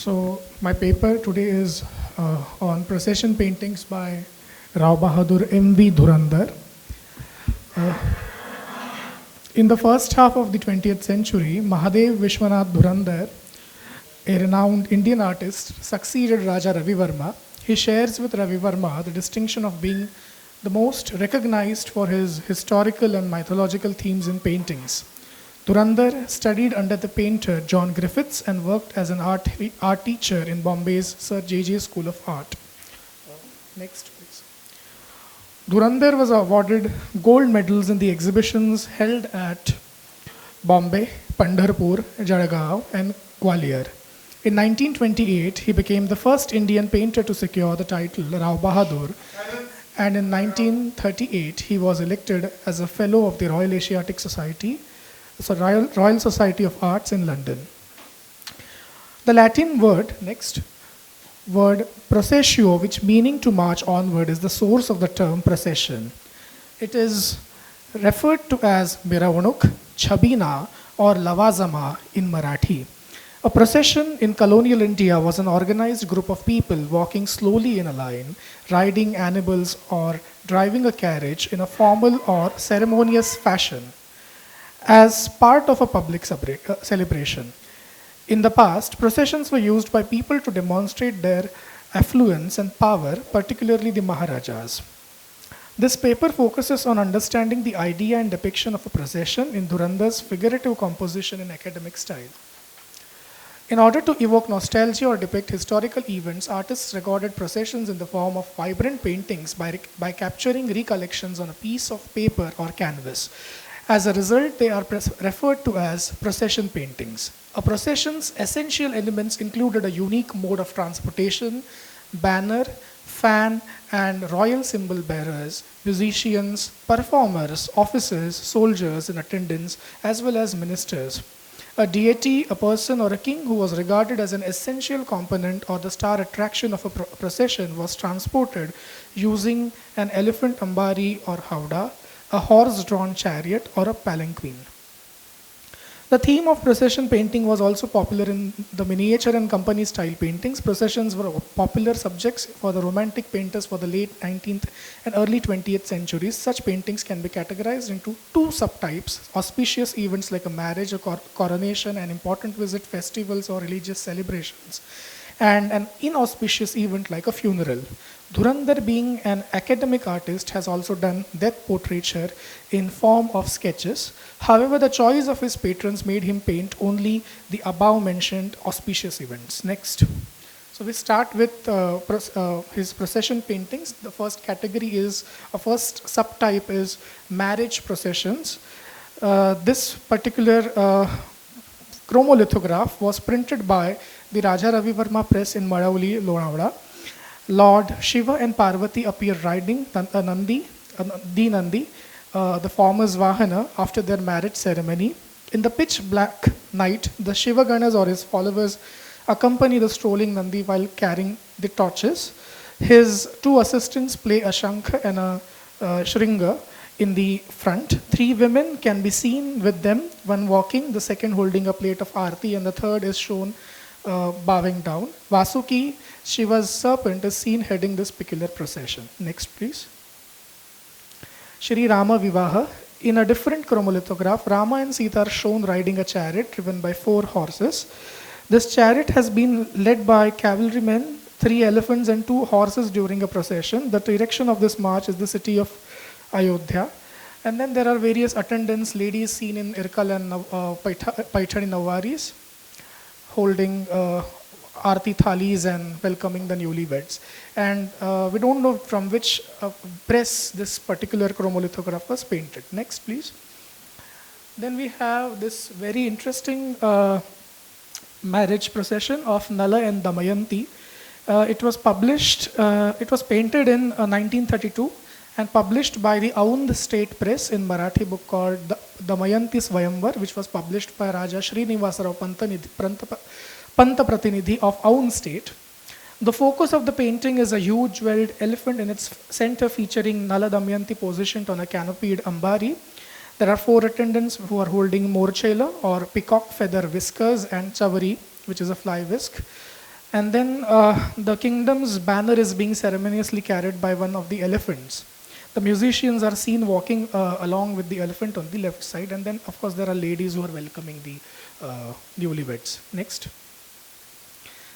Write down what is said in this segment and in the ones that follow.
So my paper today is on procession paintings by Rao Bahadur M.V. Dhurandhar. Uh, in the first half of the 20th century, Mahadev Vishwanath Dhurandhar, a renowned Indian artist, succeeded Raja Ravi Verma. He shares with Ravi Verma the distinction of being the most recognized for his historical and mythological themes in paintings. Dhurandhar studied under the painter John Griffiths and worked as an art teacher in Bombay's Sir J.J. School of Art. Next, please. Dhurandhar was awarded gold medals in the exhibitions held at Bombay, Pandharpur, Jalgaon, and Gwalior. In 1928, he became the first Indian painter to secure the title Rao Bahadur, and in 1938, he was elected as a Fellow of the Royal Asiatic Society, so Royal Society of Arts in London. The Latin word processio, which meaning to march onward, is the source of the term procession. It is referred to as Miravanuk, Chabina, or Lavazama in Marathi. A procession in colonial India was an organized group of people walking slowly in a line, riding animals, or driving a carriage in a formal or ceremonious fashion as part of a public celebration. In the past, processions were used by people to demonstrate their affluence and power, particularly the Maharajas. This paper focuses on understanding the idea and depiction of a procession in Dhurandhar's figurative composition in academic style. In order to evoke nostalgia or depict historical events, artists recorded processions in the form of vibrant paintings by capturing recollections on a piece of paper or canvas. As a result, they are referred to as procession paintings. A procession's essential elements included a unique mode of transportation, banner, fan, and royal symbol bearers, musicians, performers, officers, soldiers in attendance, as well as ministers. A deity, a person, or a king who was regarded as an essential component or the star attraction of a procession was transported using an elephant ambari or howdah, a horse-drawn chariot, or a palanquin. The theme of procession painting was also popular in the miniature and company style paintings. Processions were popular subjects for the romantic painters for the late 19th and early 20th centuries. Such paintings can be categorized into two subtypes: auspicious events like a marriage, a coronation, an important visit, festivals, or religious celebrations, and an inauspicious event like a funeral. Dhurandhar, being an academic artist, has also done death portraiture in form of sketches. However, the choice of his patrons made him paint only the above mentioned auspicious events. Next. So we start with his procession paintings. The first category is, first subtype is marriage processions. This particular chromolithograph was printed by the Raja Ravi Verma Press in Madauli, Lonavda. Lord Shiva and Parvati appear riding the Nandi, the former's Vahana, after their marriage ceremony. In the pitch black night, the Shiva Ganas or his followers accompany the strolling Nandi while carrying the torches. His two assistants play a shankh and a shringa in the front. Three women can be seen with them, one walking, the second holding a plate of arti, and the third is shown bowing down. Vasuki, Shiva's serpent, is seen heading this peculiar procession. Next, please. Shri Rama Vivaha. In a different chromolithograph, Rama and Sita are shown riding a chariot driven by 4 horses. This chariot has been led by cavalrymen, 3 elephants, and 2 horses during a procession. The direction of this march is the city of Ayodhya. And then there are various attendants, ladies seen in Irkal and Paithani Nawaris, holding Aarti Thalis and welcoming the newlyweds. And we don't know from which press this particular chromolithograph was painted. Next, please. Then we have this very interesting marriage procession of Nala and Damayanti. It was painted in 1932 and published by the Aundh State Press in Marathi book called Damayanti Swayamvar, which was published by Raja Srinivasarao Panta Pratinidhi of Aundh State. The focus of the painting is a huge jeweled elephant in its center, featuring Nala Damayanti positioned on a canopied ambari. There are 4 attendants who are holding morchela or peacock feather whiskers and chavari, which is a fly whisk. And then the kingdom's banner is being ceremoniously carried by one of the elephants. The musicians are seen walking along with the elephant on the left side, and then, of course, there are ladies who are welcoming the newlyweds. Next.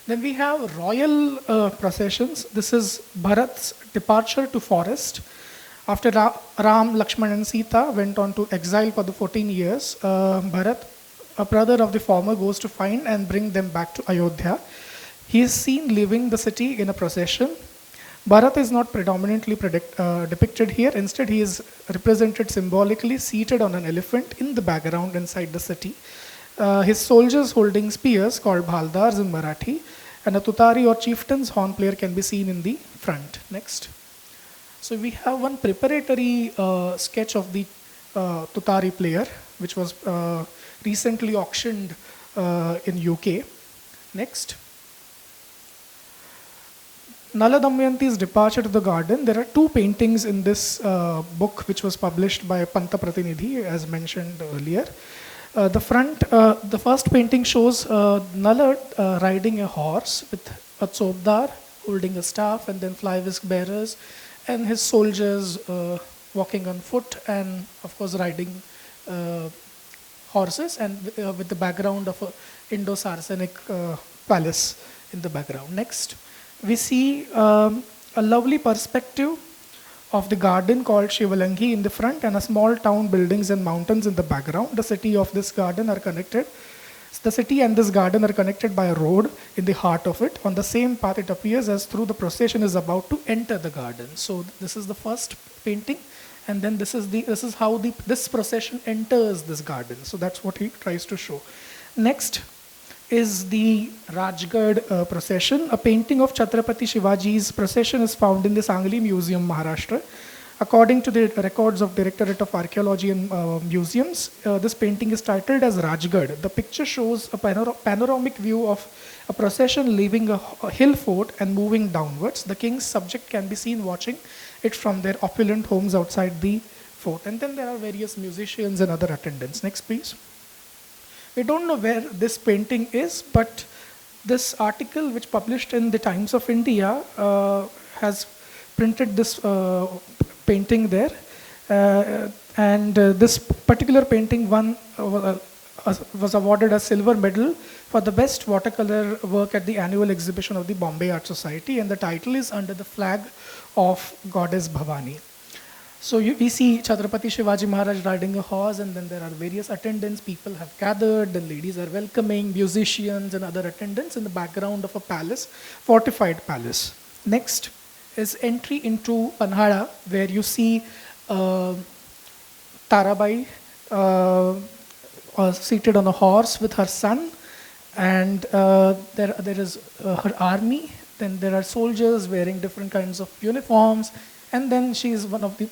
Then we have royal processions. This is Bharat's departure to forest. After Ram, Lakshman, and Sita went on to exile for the 14 years, Bharat, a brother of the former, goes to find and bring them back to Ayodhya. He is seen leaving the city in a procession. Bharat is not predominantly depicted here. Instead, he is represented symbolically seated on an elephant in the background inside the city. His soldiers holding spears called bhaldars in Marathi, and a tutari or chieftain's horn player can be seen in the front. Next. So we have one preparatory sketch of the tutari player, which was recently auctioned in UK. Next. Nala Damayanti's departure to the garden. There are two paintings in this book which was published by Panta Pratinidhi, as mentioned earlier. The first painting shows Nala riding a horse with a tzobdar holding a staff, and then fly whisk bearers, and his soldiers walking on foot and, of course, riding horses, and with the background of an Indo-Saracenic palace in the background. Next. We see a lovely perspective of the garden called Shivalangi in the front, and a small town, buildings and mountains in the background. The city and this garden are connected by a road in the heart of it. On the same path it appears as through the procession is about to enter the garden. So this is the first painting, and then this is how this procession enters this garden. So that's what he tries to show. Next is the Rajgarh procession. A painting of Chhatrapati Shivaji's procession is found in the Sangli Museum, Maharashtra. According to the records of Directorate of Archaeology and Museums, this painting is titled as Rajgarh. The picture shows a panoramic view of a procession leaving a hill fort and moving downwards. The king's subject can be seen watching it from their opulent homes outside the fort. And then there are various musicians and other attendants. Next, please. We don't know where this painting is, but this article, which published in the Times of India, has printed this painting there. And this particular painting was awarded a silver medal for the best watercolor work at the annual exhibition of the Bombay Art Society, and the title is Under the Flag of Goddess Bhavani. So we see Chhatrapati Shivaji Maharaj riding a horse, and then there are various attendants. People have gathered, the ladies are welcoming, musicians and other attendants in the background of a palace, fortified palace. Next is entry into Panhala, where you see Tarabai seated on a horse with her son, and there is her army. Then there are soldiers wearing different kinds of uniforms. And then she is one of the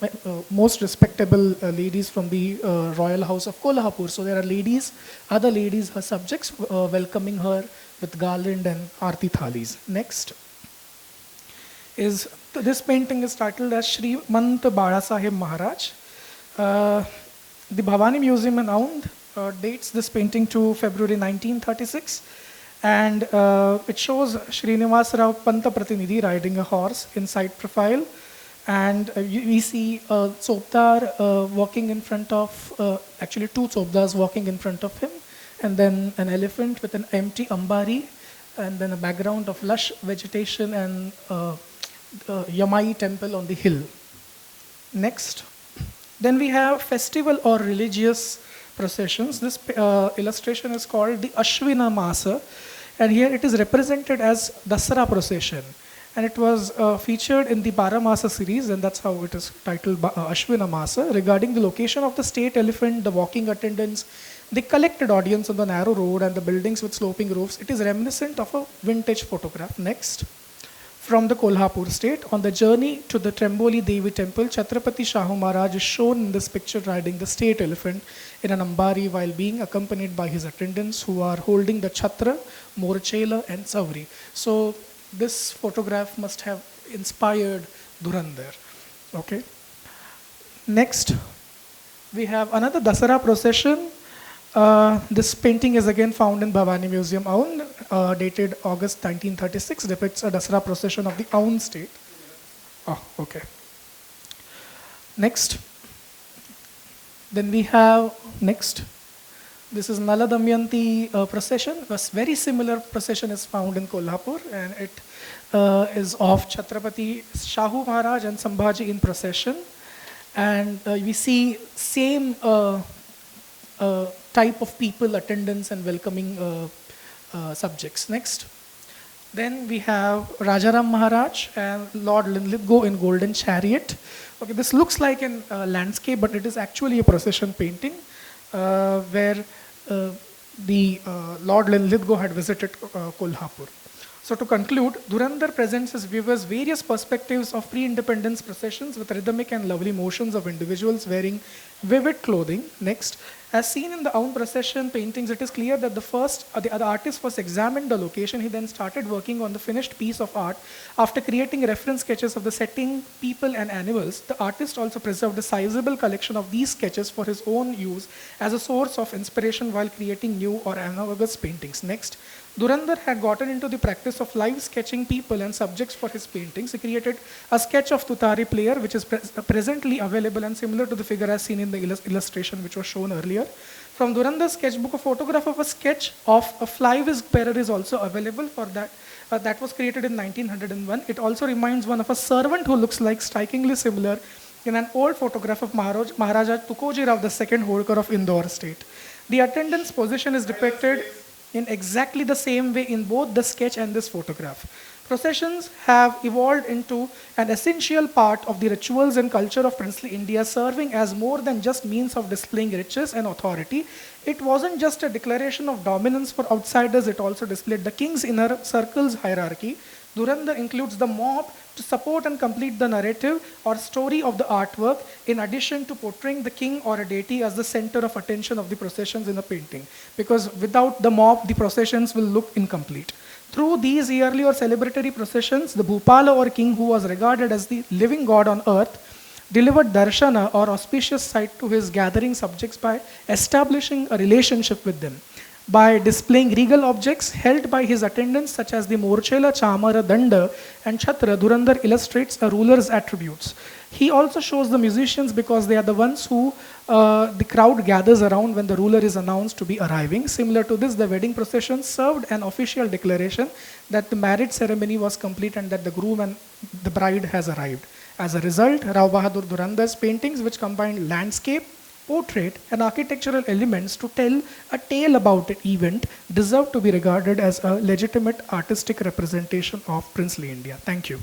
most respectable ladies from the royal house of Kolhapur. So there are other ladies, her subjects, welcoming her with garland and arti thalis. Next is, this painting is titled as Shrimant Balasaheb Maharaj. The Bhavani Museum in Aundh dates this painting to February 1936. And it shows Srinivas Rao Panta Pratinidhi riding a horse in side profile. And we see a tzobdar walking in front of, actually two tzobdars walking in front of him, and then an elephant with an empty ambari, and then a background of lush vegetation and Yamai temple on the hill. Next. Then we have festival or religious processions. This illustration is called the Ashwina Masa, and here it is represented as Dasara procession. And it was featured in the Baramasa series, and that's how it is titled Ashwina Masa. Regarding the location of the state elephant, the walking attendants, the collected audience on the narrow road, and the buildings with sloping roofs, it is reminiscent of a vintage photograph. Next. From the Kolhapur state, on the journey to the Tremboli Devi temple, Chhatrapati Shahu Maharaj is shown in this picture riding the state elephant in an ambari while being accompanied by his attendants who are holding the chhatra, morchela and savri. So this photograph must have inspired Dhurandhar. Okay. Next, we have another Dasara procession. This painting is again found in Bhavani Museum, Aun, dated August 1936, depicts a Dasara procession of the Aun state. Oh, okay. Next. Then we have next. This is Nala Damayanti procession. A very similar procession is found in Kolhapur, and it is of Chhatrapati Shahu Maharaj and Sambhaji in procession. And we see same type of people, attendants and welcoming subjects. Next. Then we have Rajaram Maharaj and Lord Linlithgow in Golden Chariot. Okay, this looks like a landscape, but it is actually a procession painting where the Lord Linlithgow had visited Kolhapur. So to conclude, Dhurandhar presents his viewers various perspectives of pre-independence processions with rhythmic and lovely motions of individuals wearing vivid clothing. Next, as seen in the Aun procession paintings, it is clear that the artist first examined the location. He then started working on the finished piece of art. After creating reference sketches of the setting, people and animals, the artist also preserved a sizable collection of these sketches for his own use as a source of inspiration while creating new or analogous paintings. Next, Dhurandhar had gotten into the practice of live sketching people and subjects for his paintings. He created a sketch of Tutari player, which is presently available and similar to the figure as seen in the illustration which was shown earlier. From Dhurandhar's sketchbook, a photograph of a sketch of a fly-whisk bearer is also available for that. That was created in 1901. It also reminds one of a servant who looks like strikingly similar in an old photograph of Maharaja Tukoji Rao II, Holkar of Indore state. The attendant's position is depicted in exactly the same way in both the sketch and this photograph. Processions have evolved into an essential part of the rituals and culture of princely India, serving as more than just means of displaying riches and authority. It wasn't just a declaration of dominance for outsiders, it also displayed the king's inner circle's hierarchy. Dhurandhar includes the mob to support and complete the narrative or story of the artwork, in addition to portraying the king or a deity as the center of attention of the processions in the painting. Because without the mob, the processions will look incomplete. Through these yearly or celebratory processions, the Bhupala or king, who was regarded as the living god on earth, delivered darshana or auspicious sight to his gathering subjects by establishing a relationship with them. By displaying regal objects held by his attendants such as the Morchela, Chamara, Danda and Chhatra, Dhurandhar illustrates a ruler's attributes. He also shows the musicians because they are the ones who the crowd gathers around when the ruler is announced to be arriving. Similar to this, the wedding procession served an official declaration that the marriage ceremony was complete and that the groom and the bride has arrived. As a result, Rao Bahadur Dhurandhar's paintings, which combined landscape, portrait and architectural elements to tell a tale about an event, deserve to be regarded as a legitimate artistic representation of princely India. Thank you.